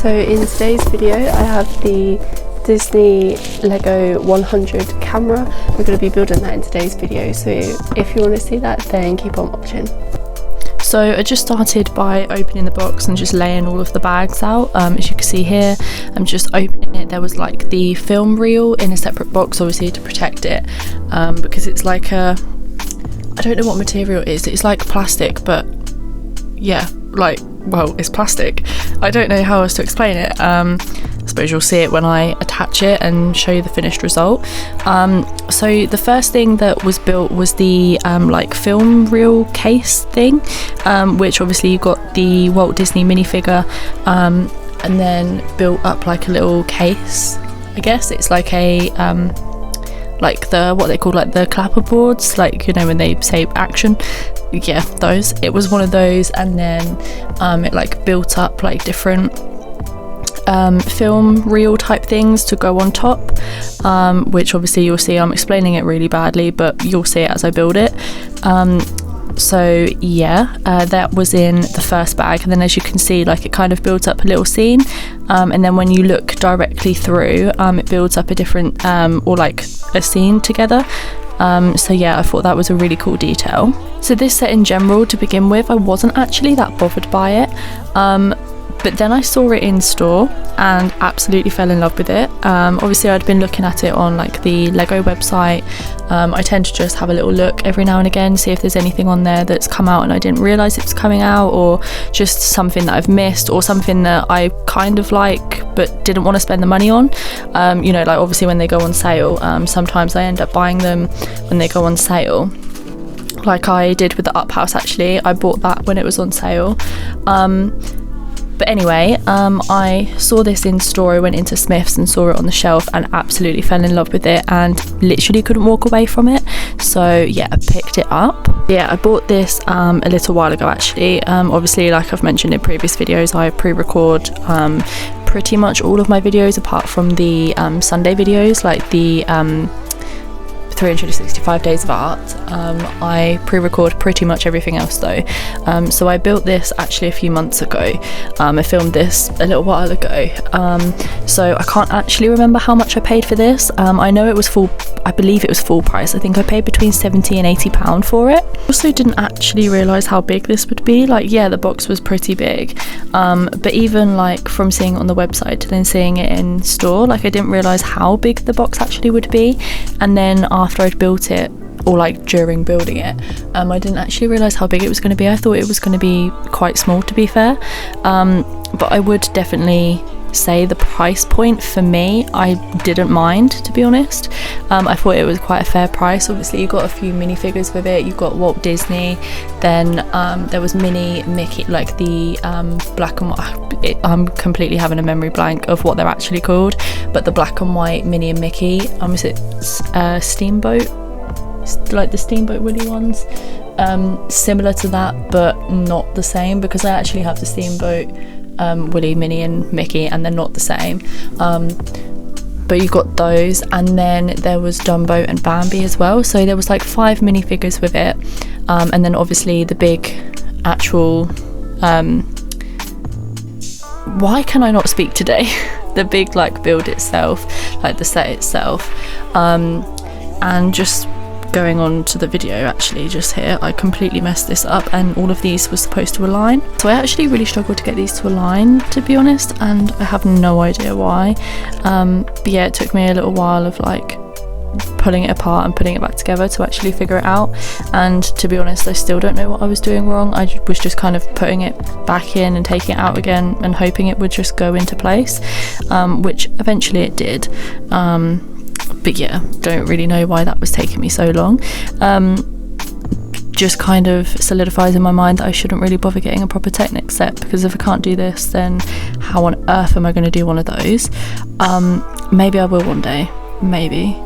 So in today's video I have the Disney Lego 100 camera. We're going to be building that in today's video, so if you want to see that then keep on watching. So I just started by opening the box and just laying all of the bags out. As you can see here, I'm just opening it. There was like the film reel in a separate box, obviously to protect it, because it's like a, I don't know what material it is. It's like plastic, but yeah, like, well, it's plastic. I don't know how else to explain it. I suppose you'll see it when I attach it and show you the finished result. So the first thing that was built was the like film reel case thing, which obviously you got the Walt Disney minifigure, and then built up like a little case. I guess it's like a like the, what they call like the clapper boards, like, you know, when they say action, yeah, those. It was one of those, and then it like built up like different film reel type things to go on top, which obviously you'll see I'm explaining it really badly, but you'll see it as I build it. So yeah, that was in the first bag, and then as you can see, like, it kind of built up a little scene, and then when you look directly through, it builds up a different or like a scene together. So yeah, I thought that was a really cool detail. So this set in general, to begin with, I wasn't actually that bothered by it, but then I saw it in store and absolutely fell in love with it. Obviously I'd been looking at it on like the Lego website. I tend to just have a little look every now and again, see if there's anything on there that's come out and I didn't realise it was coming out, or just something that I've missed, or something that I kind of like but didn't want to spend the money on. You know, like obviously when they go on sale, sometimes I end up buying them when they go on sale, like I did with the Up House. Actually, I bought that when it was on sale. But anyway, I saw this in store. I went into Smith's and saw it on the shelf and absolutely fell in love with it and literally couldn't walk away from it. So yeah, I picked it up. Yeah, I bought this a little while ago actually. Obviously, like I've mentioned in previous videos, I pre-record pretty much all of my videos apart from the Sunday videos, like the 365 days of art. I pre-record pretty much everything else though. So I built this actually a few months ago. I filmed this a little while ago. So I can't actually remember how much I paid for this. I know it was full, I believe it was full price. I think I paid between £70 and £80 for it. Also didn't actually realise how big this would be. Like, yeah, the box was pretty big. But even like from seeing it on the website to then seeing it in store, like I didn't realise how big the box actually would be. And then after I'd built it, or like during building it, I didn't actually realise how big it was going to be. I thought it was going to be quite small, to be fair. But I would definitely say the price point for me, I didn't mind, to be honest. I thought it was quite a fair price. Obviously you got a few minifigures with it. You got Walt Disney, then there was Minnie, Mickey, like the black and white, I'm completely having a memory blank of what they're actually called, but the black and white Minnie and Mickey, is it Steamboat, like the Steamboat Willie ones, similar to that but not the same, because I actually have the Steamboat Willie, Minnie and Mickey, and they're not the same. But you got those, and then there was Dumbo and Bambi as well. So there was like 5 minifigures with it, and then obviously the big actual why can I not speak today? The big like build itself, like the set itself, and just going on to the video, actually just here I completely messed this up, and all of these were supposed to align, so I actually really struggled to get these to align, to be honest, and I have no idea why. But yeah, it took me a little while of like pulling it apart and putting it back together to actually figure it out, and to be honest I still don't know what I was doing wrong. I was just kind of putting it back in and taking it out again and hoping it would just go into place, which eventually it did. But yeah, don't really know why that was taking me so long. Just kind of solidifies in my mind that I shouldn't really bother getting a proper Technic set, because if I can't do this, then how on earth am I going to do one of those? Maybe I will one day, maybe,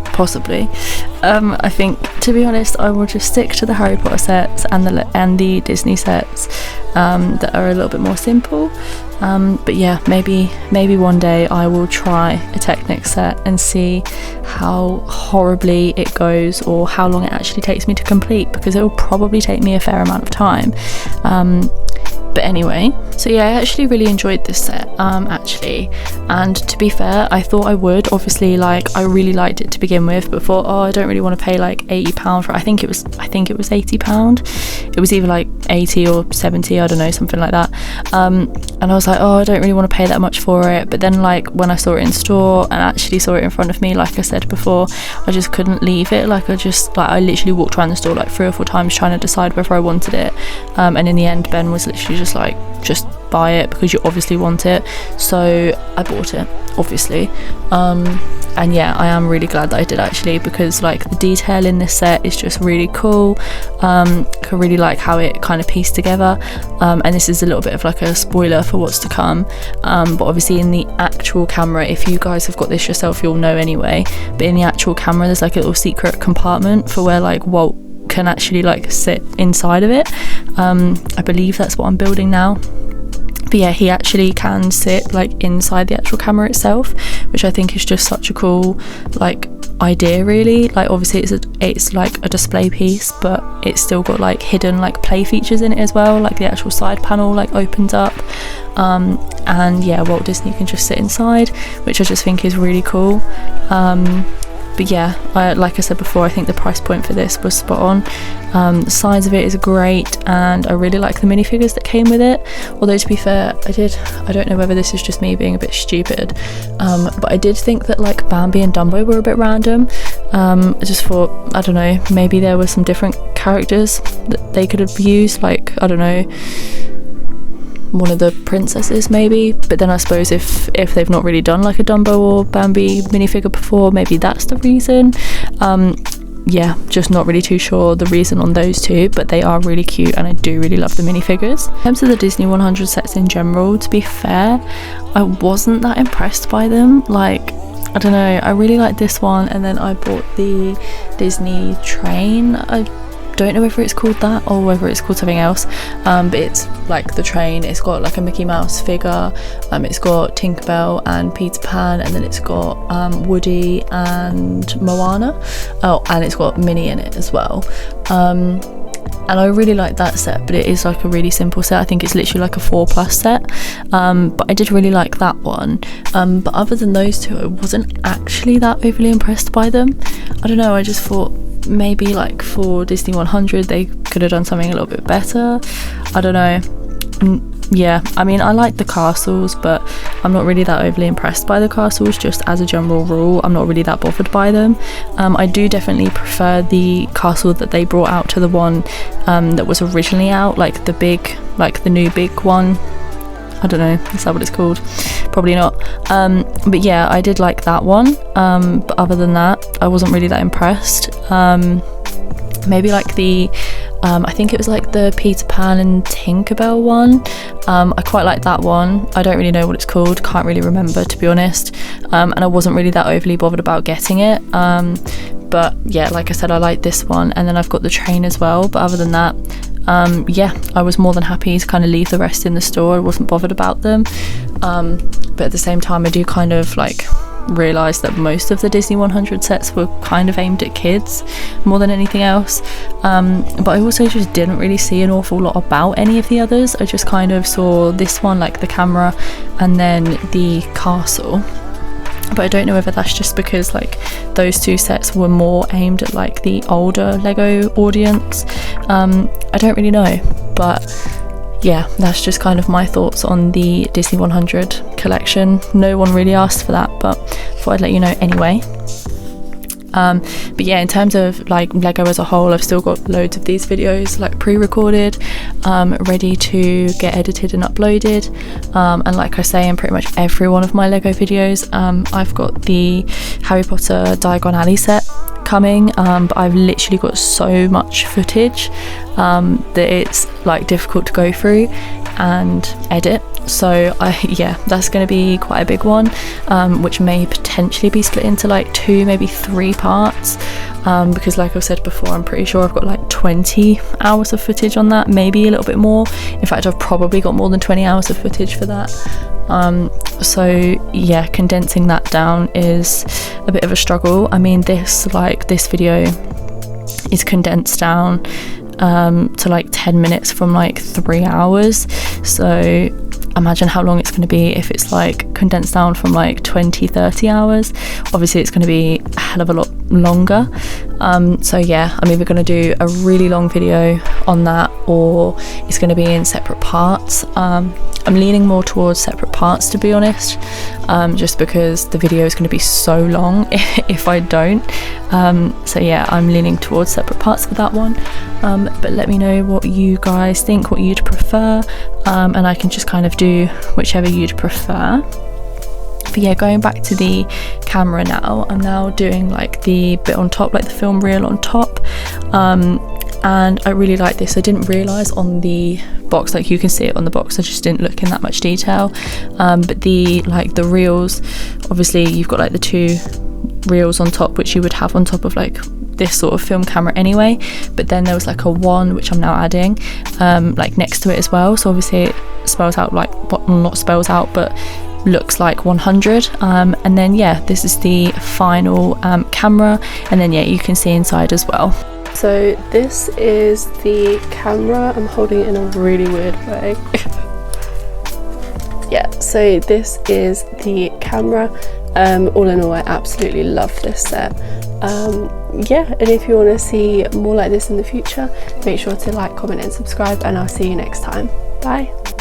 possibly. I think, to be honest, I will just stick to the Harry Potter sets and the Disney sets that are a little bit more simple. But yeah, maybe one day I will try a Technic set and see how horribly it goes or how long it actually takes me to complete, because it will probably take me a fair amount of time. But anyway, so yeah, I actually really enjoyed this set, actually, and to be fair, I thought I would. Obviously, like, I really liked it to begin with, but thought, oh, I don't really want to pay like £80 for it. I think it was £80. It was either like 80 or 70, I don't know, something like that. And I was like, oh, I don't really want to pay that much for it. But then, like, when I saw it in store and actually saw it in front of me, like I said before, I just couldn't leave it. Like, I literally walked around the store like 3 or 4 times trying to decide whether I wanted it. And in the end, Ben was literally just like, just buy it because you obviously want it. So I bought it, obviously. And yeah, I am really glad that I did, actually, because like the detail in this set is just really cool. I really like how it kind of pieced together, and this is a little bit of like a spoiler for what's to come, but obviously in the actual camera, if you guys have got this yourself, you'll know anyway, but in the actual camera there's like a little secret compartment for where like Walt can actually like sit inside of it. I believe that's what I'm building now. But yeah, he actually can sit like inside the actual camera itself, which I think is just such a cool like idea, really. Like, obviously it's like a display piece, but it's still got like hidden like play features in it as well, like the actual side panel like opens up, and yeah, Walt Disney can just sit inside, which I just think is really cool. But yeah, like I said before, I think the price point for this was spot on. The size of it is great, and I really like the minifigures that came with it. Although, to be fair, I don't know whether this is just me being a bit stupid, but I did think that like Bambi and Dumbo were a bit random. I just thought, I don't know, maybe there were some different characters that they could have used, like, I don't know, one of the princesses maybe. But then I suppose if they've not really done like a Dumbo or Bambi minifigure before, maybe that's the reason. Yeah, just not really too sure the reason on those two, but they are really cute and I do really love the minifigures. In terms of the Disney 100 sets in general, to be fair, I wasn't that impressed by them. Like, I don't know, I really like this one, and then I bought the Disney train. I don't know whether it's called that or whether it's called something else, but it's like the train. It's got like a Mickey Mouse figure, it's got Tinkerbell and Peter Pan, and then it's got Woody and Moana, and it's got Minnie in it as well. And I really like that set, but it is like a really simple set. I think it's literally like a 4+ set, but I did really like that one. But other than those two, I wasn't actually that overly impressed by them. I don't know, I just thought maybe like for Disney 100 they could have done something a little bit better. I don't know. Yeah, I mean, I like the castles, but I'm not really that overly impressed by the castles. Just as a general rule, I'm not really that bothered by them. I do definitely prefer the castle that they brought out to the one that was originally out, like the new big one. I don't know, is that what it's called? Probably not. But yeah, I did like that one. But other than that, I wasn't really that impressed. Maybe like the I think it was like the Peter Pan and Tinkerbell one. I quite like that one. I don't really know what it's called, can't really remember, to be honest. And I wasn't really that overly bothered about getting it. But yeah, like I said, I like this one, and then I've got the train as well. But other than that, yeah, I was more than happy to kind of leave the rest in the store. I wasn't bothered about them. But at the same time, I do kind of like realise that most of the Disney 100 sets were kind of aimed at kids more than anything else. But I also just didn't really see an awful lot about any of the others. I just kind of saw this one, like the camera, and then the castle. But I don't know whether that's just because like those two sets were more aimed at like the older Lego audience. I don't really know, but yeah, that's just kind of my thoughts on the Disney 100 collection. No one really asked for that, but thought I'd let you know anyway. But yeah, in terms of like Lego as a whole, I've still got loads of these videos like pre-recorded, ready to get edited and uploaded. And like I say in pretty much every one of my Lego videos, I've got the Harry Potter Diagon Alley set coming, but I've literally got so much footage that it's like difficult to go through and edit. So yeah, that's going to be quite a big one, which may potentially be split into like 2, maybe 3 parts, because like I've said before, I'm pretty sure I've got like 20 hours of footage on that, maybe a little bit more. In fact, I've probably got more than 20 hours of footage for that. So yeah, condensing that down is a bit of a struggle. I mean, this video is condensed down to like 10 minutes from like 3 hours, so imagine how long it's going to be if it's like condensed down from like 20-30 hours. Obviously it's going to be a hell of a lot longer. So yeah, I'm either going to do a really long video on that, or it's going to be in separate parts. I'm leaning more towards separate parts, to be honest, just because the video is going to be so long if I don't. So yeah, I'm leaning towards separate parts for that one. But let me know what you guys think, what you'd prefer, and I can just kind of do whichever you'd prefer. But yeah, going back to the camera now, I'm now doing like the bit on top, like the film reel on top, and I really like this. I didn't realise on the box, like you can see it on the box, I just didn't look in that much detail, but the reels, obviously you've got like the 2 reels on top, which you would have on top of like this sort of film camera anyway, but then there was like a 1 which I'm now adding like next to it as well, so obviously it spells out like, what, not spells out, but looks like 100. And then yeah, this is the final camera, and then yeah, you can see inside as well. So this is the camera. I'm holding it in a really weird way. Yeah, so this is the camera. All in all, I absolutely love this set. Yeah, and if you want to see more like this in the future, make sure to like, comment and subscribe, and I'll see you next time. Bye.